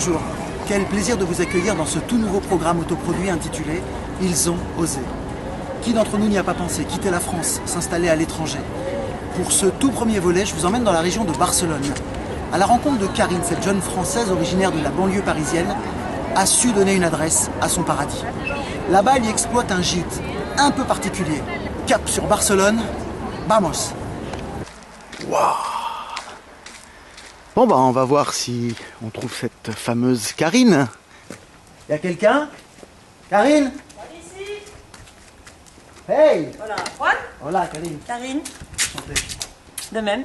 Bonjour, quel plaisir de vous accueillir dans ce tout nouveau programme autoproduit intitulé « Ils ont osé ». Qui d'entre nous n'y a pas pensé quitter la France, s'installer à l'étranger? Pour ce tout premier volet, je vous emmène dans la région de Barcelone. À la rencontre de Karine, cette jeune Française originaire de la banlieue parisienne, a su donner une adresse à son paradis. Là-bas, elle y exploite un gîte un peu particulier. Cap sur Barcelone, vamos! Waouh! Bon, on va voir si on trouve cette fameuse Karine. Y a quelqu'un? Karine? Ici. Hey! Hola, Juan. Hola, Karine. Karine. Enchanté. De même.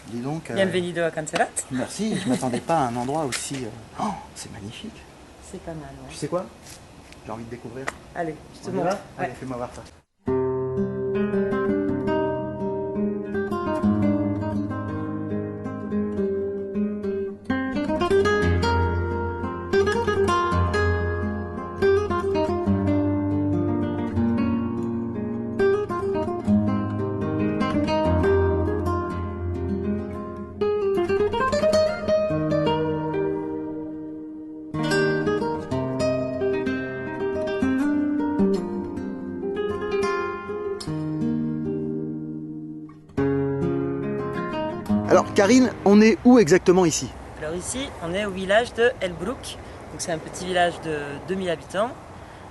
Dis donc... Bienvenido à Cancerat. Merci, je m'attendais pas à un endroit aussi... Oh, c'est magnifique. C'est pas mal, ouais. Tu sais quoi? J'ai envie de découvrir. Allez, je te On y montre. va? Ouais. Allez, fais-moi voir ça. Alors Karine, on est où exactement ici? Alors ici, on est au village de El Bruc. Donc c'est un petit village de 2000 habitants,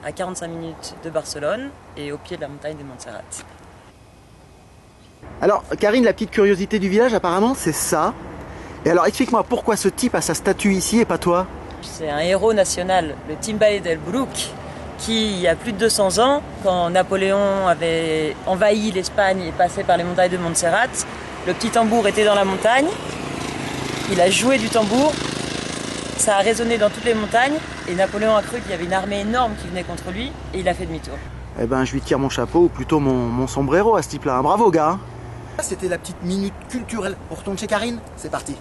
à 45 minutes de Barcelone et au pied de la montagne de Montserrat. Alors Karine, la petite curiosité du village apparemment c'est ça. Et alors explique-moi pourquoi ce type a sa statue ici et pas toi? C'est un héros national, le Timbaï d'El Bruc, qui, il y a plus de 200 ans, quand Napoléon avait envahi l'Espagne et passé par les montagnes de Montserrat, le petit tambour était dans la montagne, il a joué du tambour, ça a résonné dans toutes les montagnes, et Napoléon a cru qu'il y avait une armée énorme qui venait contre lui, et il a fait demi-tour. Eh ben je lui tire mon chapeau, ou plutôt mon sombrero à ce type-là. Hein. Bravo gars. C'était la petite minute culturelle. On retourne chez Karine? C'est parti.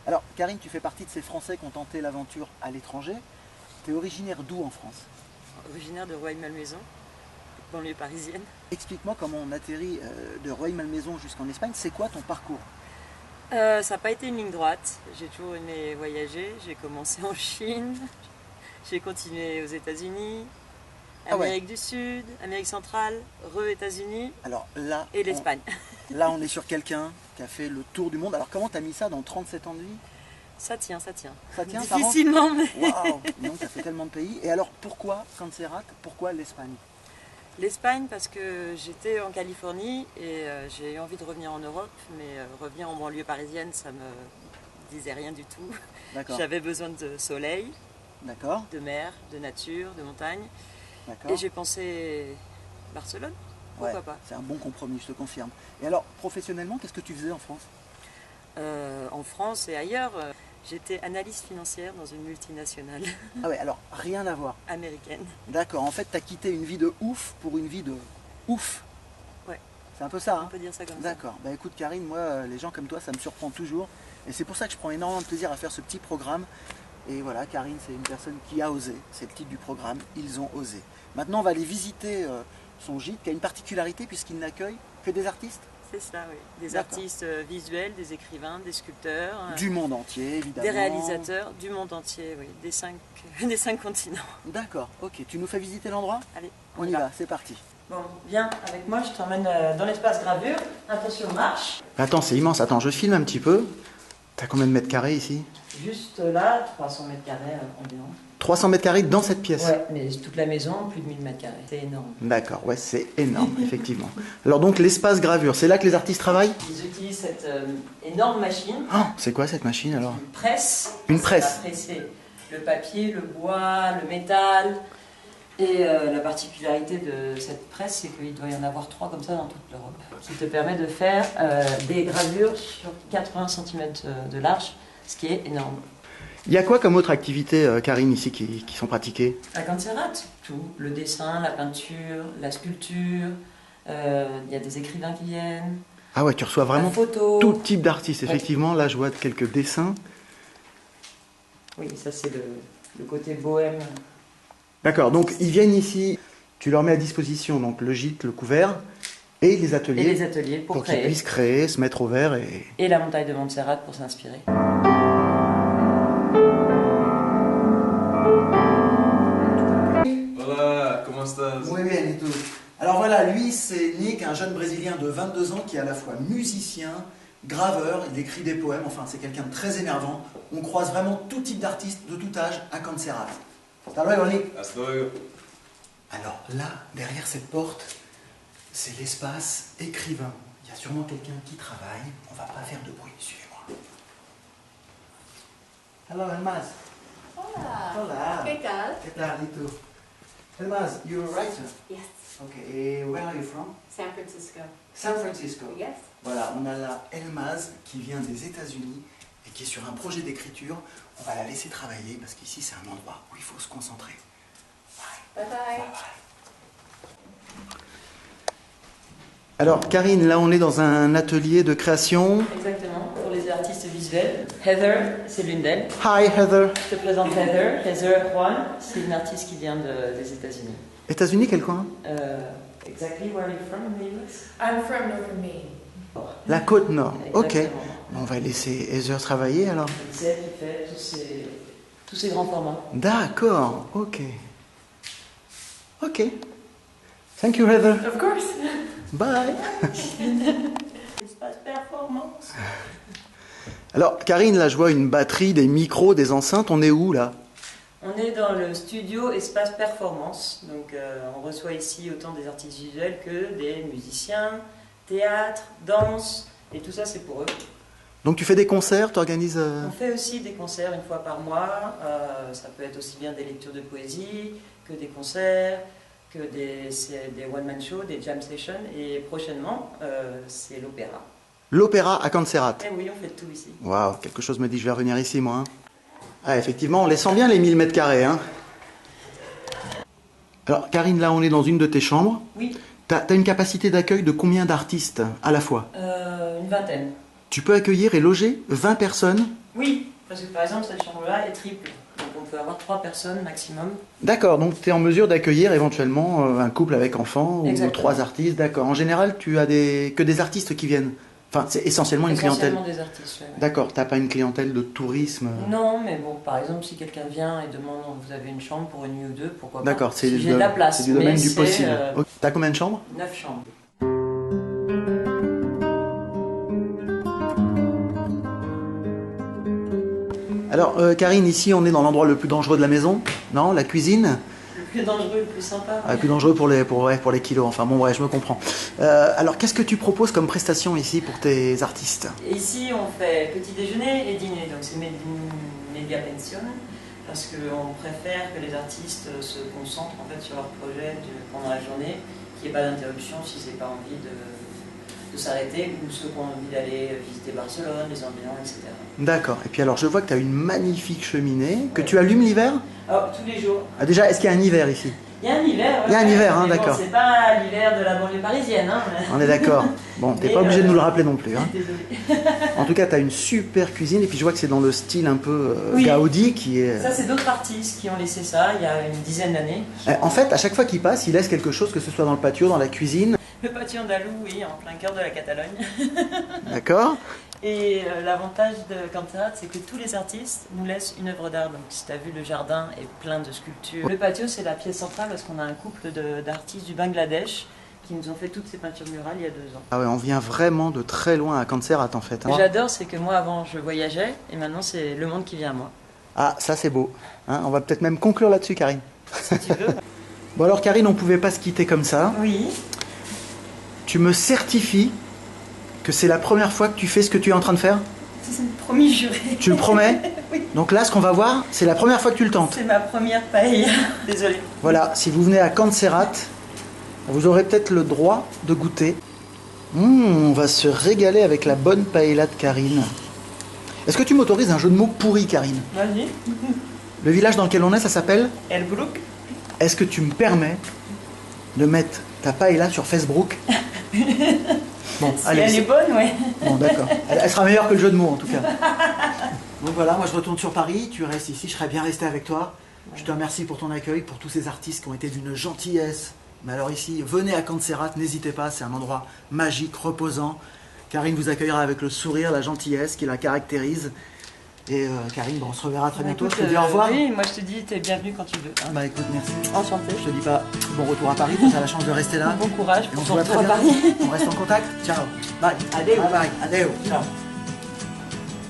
Alors Karine, tu fais partie de ces Français qui ont tenté l'aventure à l'étranger. Tu es originaire d'où en France? Originaire de Rueil-Malmaison, banlieue parisienne. Explique-moi comment on atterrit de Rueil-Malmaison jusqu'en Espagne. C'est quoi ton parcours? Ça n'a pas été une ligne droite. J'ai toujours aimé voyager. J'ai commencé en Chine, j'ai continué aux États-Unis, Amérique du Sud, Amérique centrale, États-Unis Alors là, et l'Espagne. Là, on est sur quelqu'un qui a fait le tour du monde. Alors comment tu as mis ça dans 37 ans de vie? Ça tient, ça tient. Ça tient, difficilement, mais... Waouh! Donc tu as fait tellement de pays. Et alors pourquoi Cancerat? Pourquoi l'Espagne? L'Espagne parce que j'étais en Californie et j'ai eu envie de revenir en Europe, mais revenir en banlieue parisienne, ça me disait rien du tout. J'avais besoin de soleil, de mer, de nature, de montagne. Et j'ai pensé Barcelone, pourquoi pas? C'est un bon compromis, je te confirme. Et alors, professionnellement, qu'est-ce que tu faisais en France? En France et ailleurs, j'étais analyste financière dans une multinationale. Ah ouais, alors rien à voir. Américaine. D'accord, en fait, tu as quitté une vie de ouf pour une vie de ouf. Ouais. C'est un peu ça, hein? On peut dire ça comme ça. D'accord. Bah écoute Karine, moi, les gens comme toi, ça me surprend toujours. Et c'est pour ça que je prends énormément de plaisir à faire ce petit programme. Et voilà, Karine, c'est une personne qui a osé. C'est le titre du programme, Ils ont osé. Maintenant, on va aller visiter son gîte, qui a une particularité puisqu'il n'accueille que des artistes. C'est ça, oui. Des artistes visuels, des écrivains, des sculpteurs. Du monde entier, évidemment. Des réalisateurs du monde entier, oui. Des cinq continents. D'accord, ok. Tu nous fais visiter l'endroit? Allez, on y va, c'est parti. Bon, viens avec moi, je t'emmène dans l'espace gravure. Attention, marche. Attends, c'est immense. Attends, je filme un petit peu. T'as combien de mètres carrés ici? Juste là, 300 mètres carrés environ. 300 mètres carrés dans cette pièce? Ouais, mais toute la maison, plus de 1000 mètres carrés. C'est énorme. D'accord, ouais, c'est énorme, effectivement. Alors donc, l'espace gravure, c'est là que les artistes travaillent? Ils utilisent cette énorme machine. Oh, c'est quoi cette machine alors? Une presse. Une presse? Ça va presser le papier, le bois, le métal. Et la particularité de cette presse, c'est qu'il doit y en avoir 3 comme ça dans toute l'Europe. Qui te permet de faire des gravures sur 80 cm de large, ce qui est énorme. Il y a quoi comme autre activité, Karine, ici, qui sont pratiquées? À Cancerat, tout. Le dessin, la peinture, la sculpture, il y a des écrivains qui viennent. Ah ouais, tu reçois vraiment tout type d'artistes, effectivement. Ouais. Là, je vois quelques dessins. Oui, ça c'est le côté bohème. D'accord, donc ils viennent ici, tu leur mets à disposition donc, le gîte, le couvert et les ateliers, pour qu'ils puissent créer, se mettre au vert. Et la montagne de Montserrat pour s'inspirer. estás? Muy bien, et tout. Alors voilà, lui c'est Nick, un jeune Brésilien de 22 ans qui est à la fois musicien, graveur, il écrit des poèmes, enfin c'est quelqu'un de très énervant. On croise vraiment tout type d'artistes de tout âge à Cancerat. Hasta luego, Nick. Hasta luego. Alors là, derrière cette porte, c'est l'espace écrivain. Il y a sûrement quelqu'un qui travaille. On va pas faire de bruit, suivez-moi. Hello, Elmas. Hola. Hola. ¿Qué tal? ¿Qué tal, Lito? Elmas, you're a writer. Yes. Okay, where are you from? San Francisco. San Francisco. Yes. Voilà, on a là Elmaz qui vient des États-Unis et qui est sur un projet d'écriture. On va la laisser travailler parce qu'ici c'est un endroit où il faut se concentrer. Bye bye. Bye bye. Alors Karine, là on est dans un atelier de création. Exactement, pour les artistes visuels. Heather, c'est l'une d'elles. Hi Heather. Je te présente Heather. Heather Juan, c'est une artiste qui vient des États-Unis. États-Unis, quel coin? Exactly where are you from in the US? I'm from Northern Maine. La côte nord. Ok. Exactement. On va laisser Heather travailler alors. C'est elle qui fait tous ces grands formats. D'accord, ok. Ok. Thank you Heather. Of course. Bye. Espace performance. Alors Karine, là je vois une batterie, des micros, des enceintes. On est où là? On est dans le studio Espace Performance. Donc on reçoit ici autant des artistes visuels que des musiciens, théâtre, danse, et tout ça c'est pour eux. Donc tu fais des concerts, tu organises... On fait aussi des concerts une fois par mois. Ça peut être aussi bien des lectures de poésie que des concerts, que des one-man shows, des jam sessions. Et prochainement, c'est l'opéra. L'opéra à Cancerat. Et oui, on fait tout ici. Waouh, quelque chose me dit je vais revenir ici moi. Hein. Ah, effectivement, on les sent bien les 1000 mètres carrés. Hein. Alors Karine, là on est dans une de tes chambres. Oui. T'as une capacité d'accueil de combien d'artistes à la fois? Une vingtaine. Tu peux accueillir et loger 20 personnes? Oui, parce que par exemple cette chambre-là est triple. Donc on peut avoir 3 personnes maximum. D'accord, donc tu es en mesure d'accueillir éventuellement un couple avec enfants ou Exactement. 3 artistes. D'accord. En général, tu as que des artistes qui viennent. Enfin, c'est essentiellement une clientèle. Essentiellement des artistes, ouais. D'accord, t'as pas une clientèle de tourisme. Non, mais bon, par exemple, si quelqu'un vient et demande vous avez une chambre pour une nuit ou deux, pourquoi pas? D'accord, c'est Si j'ai de la place. c'est du domaine mais du c'est, possible. Ok. T'as combien de chambres? 9 chambres. Alors, Karine, ici, on est dans l'endroit le plus dangereux de la maison, non? La cuisine. Le plus dangereux, le plus sympa. Le plus dangereux pour les kilos. Enfin, bon, ouais, je me comprends. Alors, qu'est-ce que tu proposes comme prestation ici pour tes artistes? Et ici, on fait petit déjeuner et dîner, donc c'est media pension, parce qu'on préfère que les artistes se concentrent en fait sur leur projet pendant la journée, qu'il n'y ait pas d'interruption si c'est pas envie de s'arrêter, ou ceux qui ont envie d'aller visiter Barcelone, les ambiants, etc. D'accord. Et puis alors, je vois que tu as une magnifique cheminée que tu allumes l'hiver? Alors, tous les jours. Ah, déjà, est-ce qu'il y a un hiver ici? Il y a un hiver. Il y a un hiver, hein, mais d'accord. Bon, c'est pas l'hiver de la banlieue parisienne. Hein, mais... On est d'accord. Bon, t'es Mais, pas obligé de nous le rappeler non plus. Hein. Désolée. En tout cas, tu as une super cuisine et puis je vois que c'est dans le style un peu Oui. Gaudi qui est... Ça, c'est d'autres artistes qui ont laissé ça il y a une dizaine d'années. En fait, à chaque fois qu'il passe, il laisse quelque chose, que ce soit dans le patio, dans la cuisine. Le patio andalou, oui, en plein cœur de la Catalogne. D'accord? Et l'avantage de Cancerat, c'est que tous les artistes nous laissent une œuvre d'art. Donc si tu as vu, le jardin est plein de sculptures. Le patio, c'est la pièce centrale parce qu'on a un couple d'artistes du Bangladesh qui nous ont fait toutes ces peintures murales il y a 2 ans. Ah ouais, on vient vraiment de très loin à Cancerat en fait. Ce que j'adore, c'est que moi avant je voyageais et maintenant c'est le monde qui vient à moi. Ah, ça c'est beau. Hein, on va peut-être même conclure là-dessus, Karine. Si tu veux. Bon alors Karine, on pouvait pas se quitter comme ça. Oui. Tu me certifies que c'est la première fois que tu fais ce que tu es en train de faire? C'est une promis juré. Tu le promets? Oui. Donc là, ce qu'on va voir, c'est la première fois que tu le tentes. C'est ma première paella. Désolée. Voilà, si vous venez à Cancerat, vous aurez peut-être le droit de goûter. On va se régaler avec la bonne paella de Karine. Est-ce que tu m'autorises un jeu de mots pourri, Karine? Vas-y. Le village dans lequel on est, ça s'appelle? El Brook. Est-ce que tu me permets de mettre ta paella sur Facebook? Bon, Si allez. elle est bonne, ouais. Bon, d'accord. Elle sera meilleure que le jeu de mots, en tout cas. Donc voilà, moi je retourne sur Paris, tu restes ici, je serais bien resté avec toi. Je te remercie pour ton accueil, pour tous ces artistes qui ont été d'une gentillesse. Mais alors ici, venez à Cancerat, n'hésitez pas, c'est un endroit magique, reposant. Karine vous accueillera avec le sourire, la gentillesse qui la caractérise. Et Karine, bon, on se reverra très bientôt. Écoute, Je te dis au revoir. Oui, moi je te dis, t'es bienvenue quand tu veux. Hein. Bah écoute, merci. Enchantée. Je te dis pas Bon retour à Paris, tu as la chance de rester là. Bon courage Et on pour se ton voit très retour à bientôt. Paris. On reste en contact. Ciao. Bye. Adéo. Bye bye. Adéo. Ciao.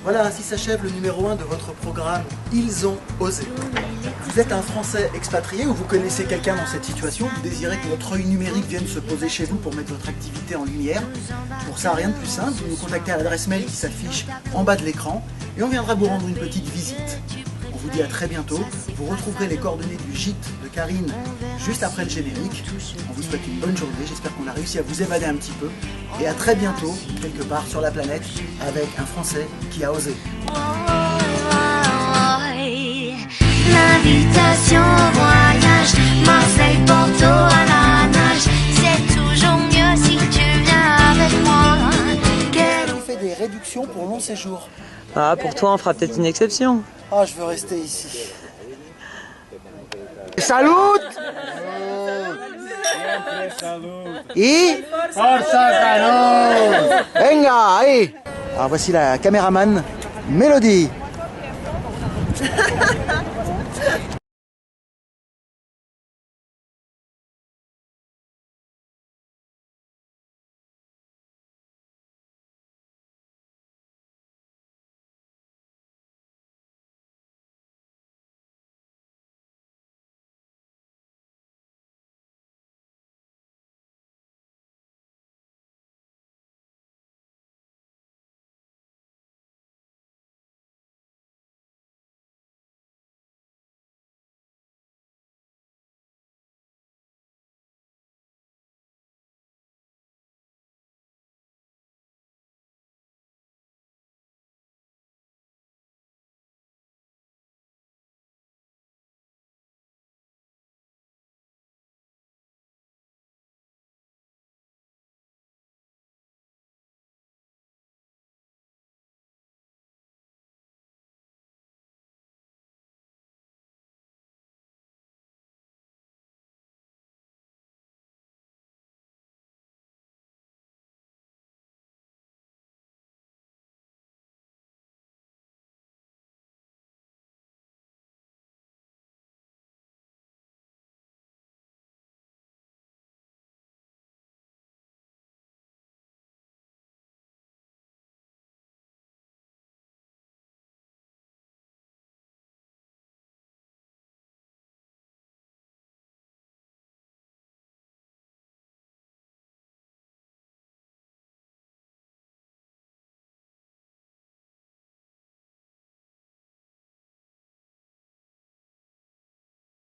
Voilà, ainsi s'achève le numéro 1 de votre programme Ils ont osé. Vous êtes un Français expatrié ou vous connaissez quelqu'un dans cette situation, vous désirez que votre œil numérique vienne se poser chez vous pour mettre votre activité en lumière. Pour ça, rien de plus simple, vous nous contactez à l'adresse mail qui s'affiche en bas de l'écran et on viendra vous rendre une petite visite. On vous dit à très bientôt, vous retrouverez les coordonnées du gîte de Karine juste après le générique. On vous souhaite une bonne journée, j'espère qu'on a réussi à vous évader un petit peu et à très bientôt, quelque part sur la planète, avec un Français qui a osé. L'invitation au voyage, Marseille, Porto à la nage, c'est toujours mieux si tu viens avec moi. On fait des réductions pour long séjour. Ah, pour toi, on fera peut-être une exception. Ah, je veux rester ici. Salut! Et Forza Salud! venga, allez! Alors voici la caméraman Mélodie.